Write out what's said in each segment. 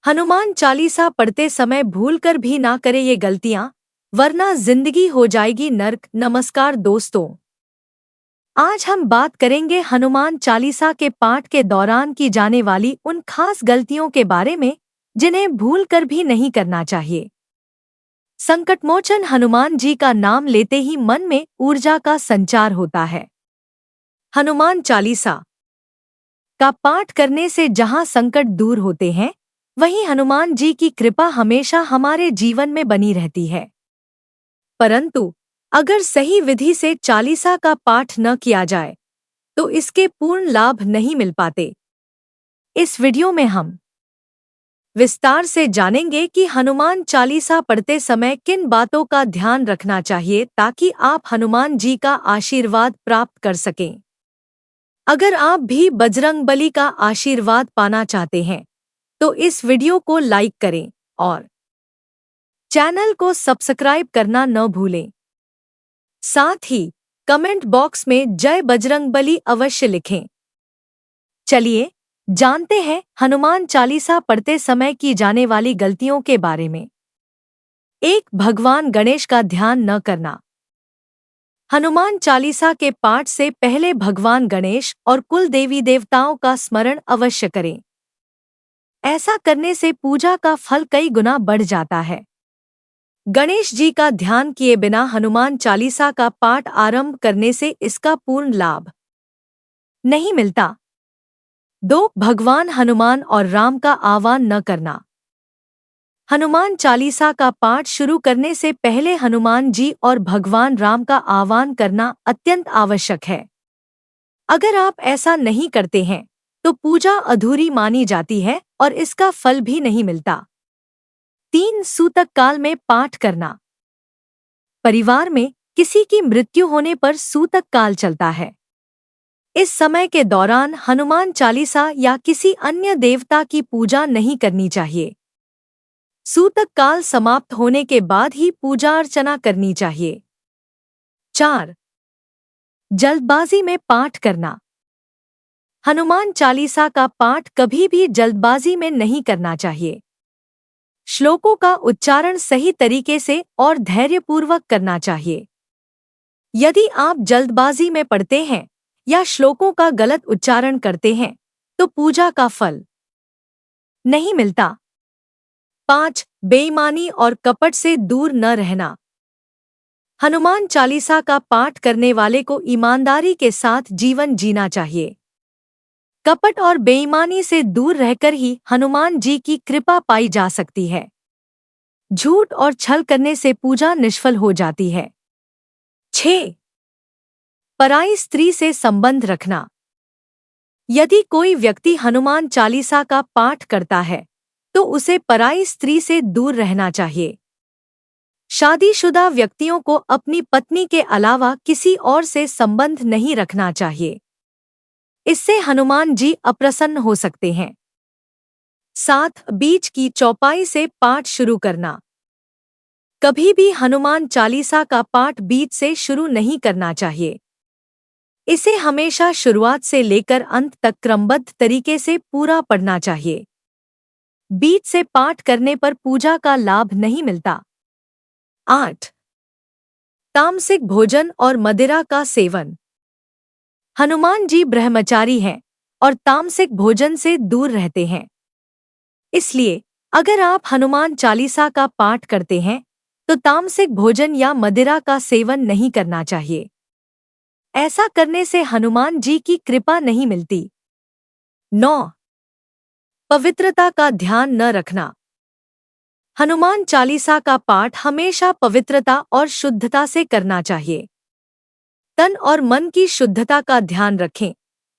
हनुमान चालीसा पढ़ते समय भूलकर भी ना करे ये गलतियां, वरना जिंदगी हो जाएगी नर्क। नमस्कार दोस्तों, आज हम बात करेंगे हनुमान चालीसा के पाठ के दौरान की जाने वाली उन खास गलतियों के बारे में जिन्हें भूलकर भी नहीं करना चाहिए। संकटमोचन हनुमान जी का नाम लेते ही मन में ऊर्जा का संचार होता है। हनुमान चालीसा का पाठ करने से जहां संकट दूर होते हैं, वहीं हनुमान जी की कृपा हमेशा हमारे जीवन में बनी रहती है। परंतु अगर सही विधि से चालीसा का पाठ न किया जाए तो इसके पूर्ण लाभ नहीं मिल पाते। इस वीडियो में हम विस्तार से जानेंगे कि हनुमान चालीसा पढ़ते समय किन बातों का ध्यान रखना चाहिए ताकि आप हनुमान जी का आशीर्वाद प्राप्त कर सकें। अगर आप भी बजरंगबली का आशीर्वाद पाना चाहते हैं तो इस वीडियो को लाइक करें और चैनल को सब्सक्राइब करना न भूलें। साथ ही कमेंट बॉक्स में जय बजरंगबली अवश्य लिखें। चलिए जानते हैं हनुमान चालीसा पढ़ते समय की जाने वाली गलतियों के बारे में। 1. भगवान गणेश का ध्यान न करना। हनुमान चालीसा के पाठ से पहले भगवान गणेश और कुल देवी देवताओं का स्मरण अवश्य करें। ऐसा करने से पूजा का फल कई गुना बढ़ जाता है। गणेश जी का ध्यान किए बिना हनुमान चालीसा का पाठ आरंभ करने से इसका पूर्ण लाभ नहीं मिलता। 2. भगवान हनुमान और राम का आह्वान न करना। हनुमान चालीसा का पाठ शुरू करने से पहले हनुमान जी और भगवान राम का आह्वान करना अत्यंत आवश्यक है। अगर आप ऐसा नहीं करते हैं तो पूजा अधूरी मानी जाती है और इसका फल भी नहीं मिलता। 3. सूतक काल में पाठ करना। परिवार में किसी की मृत्यु होने पर सूतक काल चलता है। इस समय के दौरान हनुमान चालीसा या किसी अन्य देवता की पूजा नहीं करनी चाहिए। सूतक काल समाप्त होने के बाद ही पूजा अर्चना करनी चाहिए। 4. जल्दबाजी में पाठ करना। हनुमान चालीसा का पाठ कभी भी जल्दबाजी में नहीं करना चाहिए। श्लोकों का उच्चारण सही तरीके से और धैर्यपूर्वक करना चाहिए। यदि आप जल्दबाजी में पढ़ते हैं या श्लोकों का गलत उच्चारण करते हैं तो पूजा का फल नहीं मिलता। 5. बेईमानी और कपट से दूर न रहना। हनुमान चालीसा का पाठ करने वाले को ईमानदारी के साथ जीवन जीना चाहिए। कपट और बेईमानी से दूर रहकर ही हनुमान जी की कृपा पाई जा सकती है। झूठ और छल करने से पूजा निष्फल हो जाती है। 6. पराई स्त्री से संबंध रखना। यदि कोई व्यक्ति हनुमान चालीसा का पाठ करता है तो उसे पराई स्त्री से दूर रहना चाहिए। शादीशुदा व्यक्तियों को अपनी पत्नी के अलावा किसी और से संबंध नहीं रखना चाहिए। इससे हनुमान जी अप्रसन्न हो सकते हैं। 7. बीच की चौपाई से पाठ शुरू करना। कभी भी हनुमान चालीसा का पाठ बीच से शुरू नहीं करना चाहिए। इसे हमेशा शुरुआत से लेकर अंत तक क्रमबद्ध तरीके से पूरा पढ़ना चाहिए। बीच से पाठ करने पर पूजा का लाभ नहीं मिलता। 8. तामसिक भोजन और मदिरा का सेवन। हनुमान जी ब्रह्मचारी हैं और तामसिक भोजन से दूर रहते हैं। इसलिए अगर आप हनुमान चालीसा का पाठ करते हैं तो तामसिक भोजन या मदिरा का सेवन नहीं करना चाहिए। ऐसा करने से हनुमान जी की कृपा नहीं मिलती। 9. पवित्रता का ध्यान न रखना। हनुमान चालीसा का पाठ हमेशा पवित्रता और शुद्धता से करना चाहिए। तन और मन की शुद्धता का ध्यान रखें।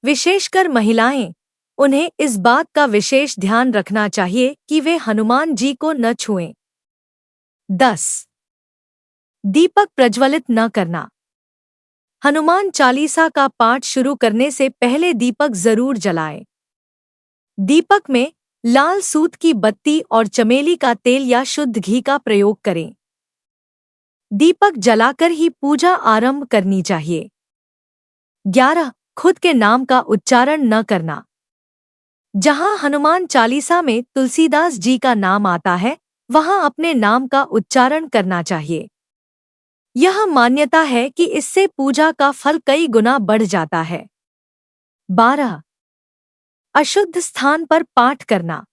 विशेषकर महिलाएं, उन्हें इस बात का विशेष ध्यान रखना चाहिए कि वे हनुमान जी को न छुएं। 10. दीपक प्रज्वलित न करना। हनुमान चालीसा का पाठ शुरू करने से पहले दीपक जरूर जलाएं। दीपक में लाल सूत की बत्ती और चमेली का तेल या शुद्ध घी का प्रयोग करें। दीपक जलाकर ही पूजा आरंभ करनी चाहिए। 11. खुद के नाम का उच्चारण न करना। जहाँ हनुमान चालीसा में तुलसीदास जी का नाम आता है, वहाँ अपने नाम का उच्चारण करना चाहिए। यह मान्यता है कि इससे पूजा का फल कई गुना बढ़ जाता है। 12. अशुद्ध स्थान पर पाठ करना।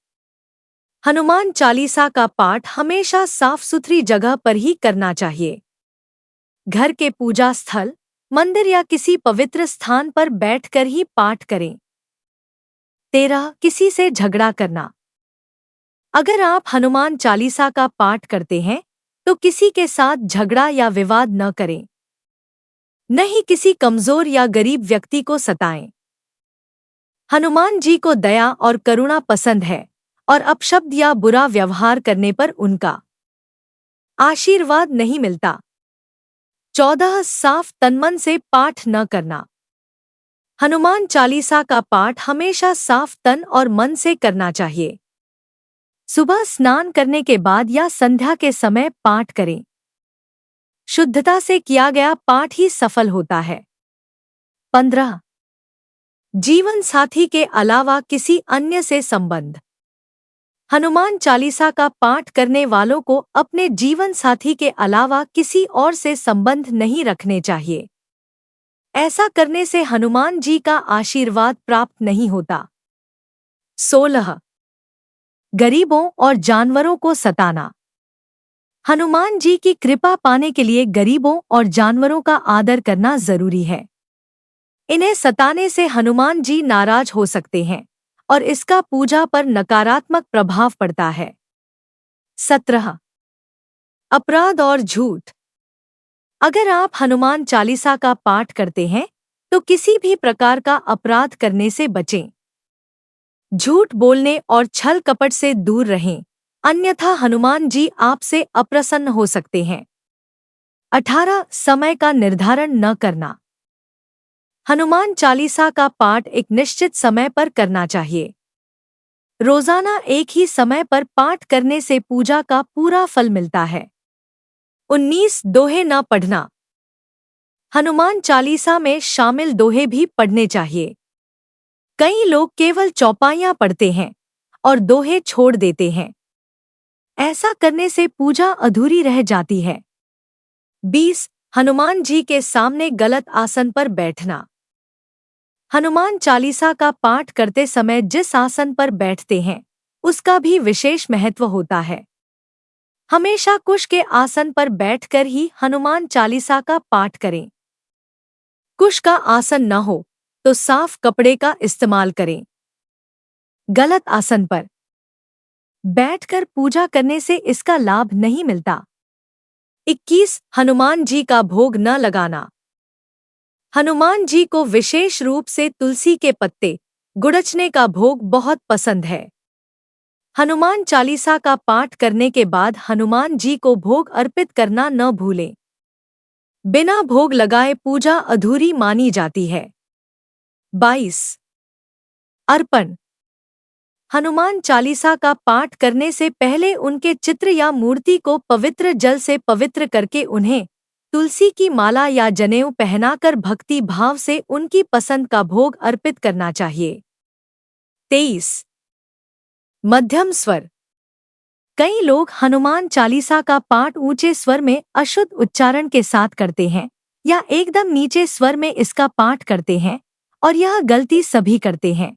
हनुमान चालीसा का पाठ हमेशा साफ सुथरी जगह पर ही करना चाहिए। घर के पूजा स्थल, मंदिर या किसी पवित्र स्थान पर बैठकर ही पाठ करें। 13. किसी से झगड़ा करना। अगर आप हनुमान चालीसा का पाठ करते हैं तो किसी के साथ झगड़ा या विवाद न करें। न ही किसी कमजोर या गरीब व्यक्ति को सताएं। हनुमान जी को दया और करुणा पसंद है और अपशब्द या बुरा व्यवहार करने पर उनका आशीर्वाद नहीं मिलता। 14. साफ तनमन से पाठ न करना। हनुमान चालीसा का पाठ हमेशा साफ तन और मन से करना चाहिए। सुबह स्नान करने के बाद या संध्या के समय पाठ करें। शुद्धता से किया गया पाठ ही सफल होता है। 15. जीवन साथी के अलावा किसी अन्य से संबंध। हनुमान चालीसा का पाठ करने वालों को अपने जीवन साथी के अलावा किसी और से संबंध नहीं रखने चाहिए। ऐसा करने से हनुमान जी का आशीर्वाद प्राप्त नहीं होता। 16. गरीबों और जानवरों को सताना। हनुमान जी की कृपा पाने के लिए गरीबों और जानवरों का आदर करना जरूरी है। इन्हें सताने से हनुमान जी नाराज हो सकते हैं और इसका पूजा पर नकारात्मक प्रभाव पड़ता है। 17. अपराध और झूठ। अगर आप हनुमान चालीसा का पाठ करते हैं तो किसी भी प्रकार का अपराध करने से बचें। झूठ बोलने और छल कपट से दूर रहें, अन्यथा हनुमान जी आपसे अप्रसन्न हो सकते हैं। 18. समय का निर्धारण न करना। हनुमान चालीसा का पाठ एक निश्चित समय पर करना चाहिए। रोजाना एक ही समय पर पाठ करने से पूजा का पूरा फल मिलता है। 19. दोहे न पढ़ना। हनुमान चालीसा में शामिल दोहे भी पढ़ने चाहिए। कई लोग केवल चौपाइयां पढ़ते हैं और दोहे छोड़ देते हैं। ऐसा करने से पूजा अधूरी रह जाती है। 20. हनुमान जी के सामने गलत आसन पर बैठना। हनुमान चालीसा का पाठ करते समय जिस आसन पर बैठते हैं उसका भी विशेष महत्व होता है। हमेशा कुश के आसन पर बैठकर ही हनुमान चालीसा का पाठ करें। कुश का आसन न हो तो साफ कपड़े का इस्तेमाल करें। गलत आसन पर बैठकर पूजा करने से इसका लाभ नहीं मिलता। 21. हनुमान जी का भोग न लगाना। हनुमान जी को विशेष रूप से तुलसी के पत्ते, गुड़चने का भोग बहुत पसंद है। हनुमान चालीसा का पाठ करने के बाद हनुमान जी को भोग अर्पित करना न भूलें। बिना भोग लगाए पूजा अधूरी मानी जाती है। 22. अर्पण। हनुमान चालीसा का पाठ करने से पहले उनके चित्र या मूर्ति को पवित्र जल से पवित्र करके उन्हें तुलसी की माला या जनेऊ पहनाकर भक्ति भाव से उनकी पसंद का भोग अर्पित करना चाहिए। 23. मध्यम स्वर। कई लोग हनुमान चालीसा का पाठ ऊंचे स्वर में अशुद्ध उच्चारण के साथ करते हैं या एकदम नीचे स्वर में इसका पाठ करते हैं और यह गलती सभी करते हैं।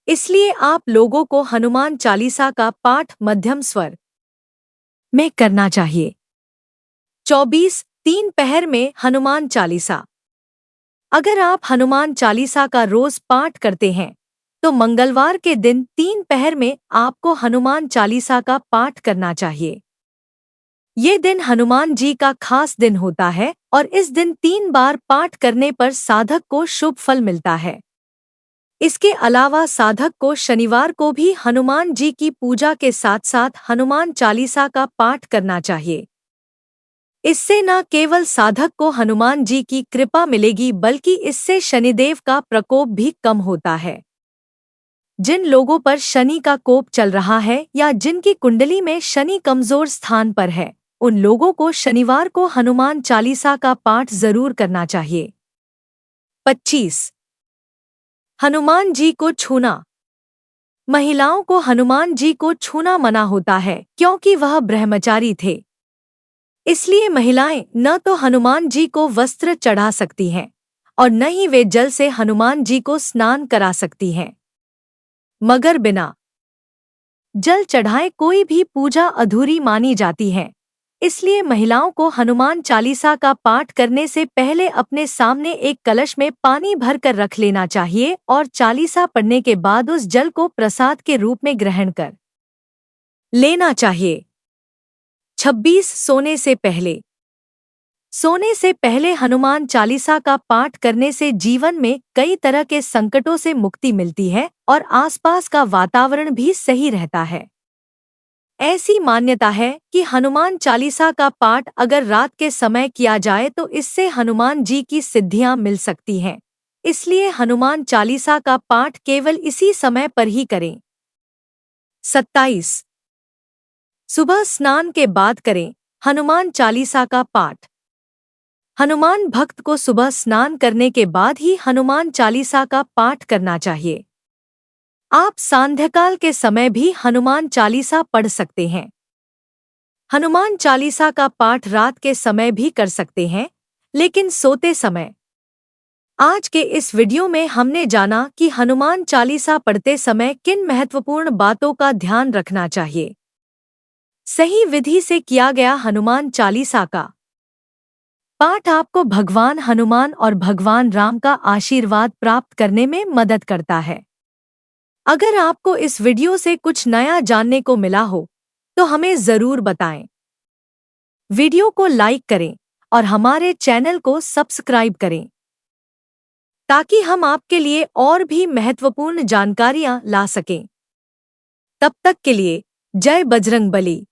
इसलिए आप लोगों को हनुमान चालीसा का पाठ मध्यम स्वर में करना चाहिए। 24. 3 पहर में हनुमान चालीसा। अगर आप हनुमान चालीसा का रोज पाठ करते हैं तो मंगलवार के दिन 3 पहर में आपको हनुमान चालीसा का पाठ करना चाहिए। ये दिन हनुमान जी का खास दिन होता है और इस दिन 3 बार पाठ करने पर साधक को शुभ फल मिलता है। इसके अलावा साधक को शनिवार को भी हनुमान जी की पूजा के साथ साथ हनुमान चालीसा का पाठ करना चाहिए। इससे न केवल साधक को हनुमान जी की कृपा मिलेगी बल्कि इससे शनिदेव का प्रकोप भी कम होता है। जिन लोगों पर शनि का कोप चल रहा है या जिनकी कुंडली में शनि कमजोर स्थान पर है, उन लोगों को शनिवार को हनुमान चालीसा का पाठ जरूर करना चाहिए। 25. हनुमान जी को छूना। महिलाओं को हनुमान जी को छूना मना होता है क्योंकि वह ब्रह्मचारी थे। इसलिए महिलाएं न तो हनुमान जी को वस्त्र चढ़ा सकती हैं और न ही वे जल से हनुमान जी को स्नान करा सकती हैं। मगर बिना जल चढ़ाए कोई भी पूजा अधूरी मानी जाती है। इसलिए महिलाओं को हनुमान चालीसा का पाठ करने से पहले अपने सामने एक कलश में पानी भरकर रख लेना चाहिए और चालीसा पढ़ने के बाद उस जल को प्रसाद के रूप में ग्रहण कर लेना चाहिए। 26 सोने से पहले हनुमान चालीसा का पाठ करने से जीवन में कई तरह के संकटों से मुक्ति मिलती है और आसपास का वातावरण भी सही रहता है। ऐसी मान्यता है कि हनुमान चालीसा का पाठ अगर रात के समय किया जाए तो इससे हनुमान जी की सिद्धियां मिल सकती हैं। इसलिए हनुमान चालीसा का पाठ केवल इसी समय पर ही करें। 27 सुबह स्नान के बाद करें हनुमान चालीसा का पाठ। हनुमान भक्त को सुबह स्नान करने के बाद ही हनुमान चालीसा का पाठ करना चाहिए। आप सांध्यकाल के समय भी हनुमान चालीसा पढ़ सकते हैं। हनुमान चालीसा का पाठ रात के समय भी कर सकते हैं, लेकिन सोते समय। आज के इस वीडियो में हमने जाना कि हनुमान चालीसा पढ़ते समय किन महत्वपूर्ण बातों का ध्यान रखना चाहिए। सही विधि से किया गया हनुमान चालीसा का पाठ आपको भगवान हनुमान और भगवान राम का आशीर्वाद प्राप्त करने में मदद करता है। अगर आपको इस वीडियो से कुछ नया जानने को मिला हो तो हमें ज़रूर बताएं। वीडियो को लाइक करें और हमारे चैनल को सब्सक्राइब करें ताकि हम आपके लिए और भी महत्वपूर्ण जानकारियां ला सकें। तब तक के लिए जय बजरंगबली।